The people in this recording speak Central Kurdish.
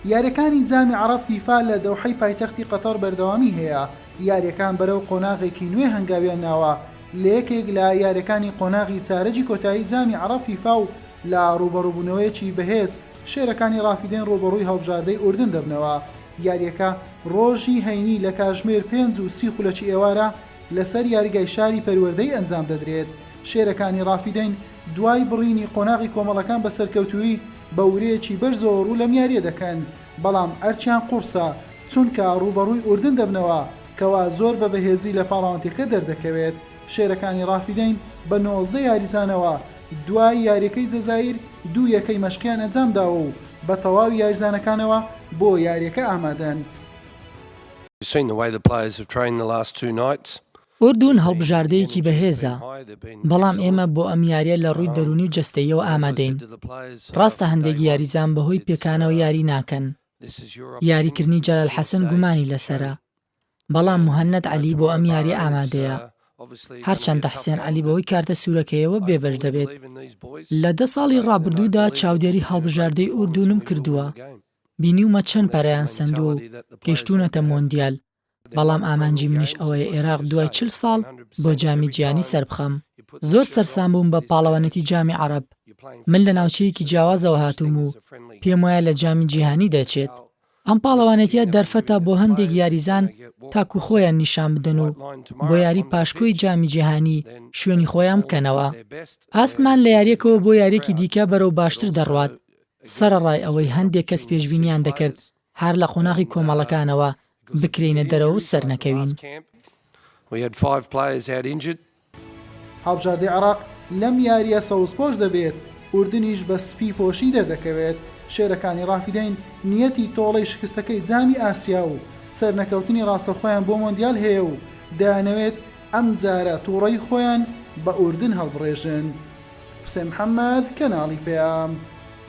یاریەکانی جامی عەرەب فیفا لە دەوحەی پایتەختی قەتەر بەردەوامی هەیە. یاریەکان بەرەو قۆناغێکی نوێ هەنگاویان ناوە لە یەکێک لە یاریەکانی قۆناغی چارەجی کۆتایی جامی عەرەب فیفا و لە ڕوبەڕووبوونەوەیەکی بەهێز شێرەکانی ڕافیدەین ڕوبەڕووی هەڵبژاردەی ئوردن دەبنەوە. یاریەکە ڕۆژی هەینی لە کاتژمێر 5:30 خولەکی ئێوارە لەسەر یاریگای شاری پەروەردەی ئەنجام دەدرێت. شێرەکانی ڕافیدەین دوای بڕینی قۆناغی کۆمەڵەکان بە سەرکەوتووی بە ورەیەکی بەرزەوە ڕوو لەم یاریە دەکەن، بەڵام ئەرچیان قورسە چونکە ڕوبەڕووی ئوردن دەبنەوە کەوا زۆر بە بەهێزی لە پاڵەوانتەکە دەردەکەوێت. شێرەکانی ڕافیدەین بە 19 یاریزانەوە دوای یاریەکەی جەزایر 2 یەکەی مەشقیان ئەنجامداوە و بە تەواوی یاریزانەکانەوە بۆ یاریەکە ئامادەن. ئوردون هەڵبژاردەیەکی بەهێزە، بەڵام ئێمە بۆ ئەم یاریە لە ڕووی دەرونی و جەستەییەوە ئامادەین. ڕاستە هەندێک یاریزان بەهۆی پێکانەوە یاری ناکەن. یاریکردنی جەلال حەسەن گومانی لەسەرە، بەڵام موهەنەد عەلی بۆ ئەم یاری ئامادەیە. هەرچەندە حسێن عەلی بەهۆی کارتە سوورەکەیەوە بێبەش دەبێت. لە 10 ساڵی ڕابردوودا چاودێری هەڵبژاردەی ئوردونم کردووە. بینیومە چەند پەرەیان سندووە و گەیشتوونەتە مۆندیال، بەڵام ئامانجی منیش ئەوەیە عێراق دوای 40 ساڵ بۆ جامی جیهانی سەربخەم. زۆر سەرسام بووم بە پاڵەوانێتی جامی عەرەب. من لە ناوچەیەکی جیاوازەوە هاتووم و پێم وایە لە جامی جیهانی دەچێت. ئەم پاڵەوانێتیە دەرفەتە بۆ هەندێک یاریزان تاکو خۆیان نیشان بدەن و بۆ یاری پاشکۆی جامی جیهانی شوێنی خۆیان بکەنەوە. ئاستمان لە یاریەکەوە بۆ یاریەکی دیکە بەرەو باشتر دەڕوات، سەرەڕای ئەوەی هەندێک کەس پێشبینیان دەکرد هەر لە قۆناغی کۆمەڵەکانەوە بکرێنە دەرەوە و سەر نەکەوین. هەڵبژاردەی عێراق لەم یاریە سەوزپۆش دەبێت، ئوردنیش بە سپی پۆشی دەردەکەوێت. شێرەکانی ڕافیدەین نیەتی تۆڵەی شکستەکەی جامی ئاسیا و سەرنەکەوتنی ڕاستەخۆیان بۆ مۆندیال هەیە و دەیانەوێت ئەم جارە تووڕەی خۆیان بە ئوردن هەڵبڕێژن. حوسێن محەممەد، کەناڵی پێام.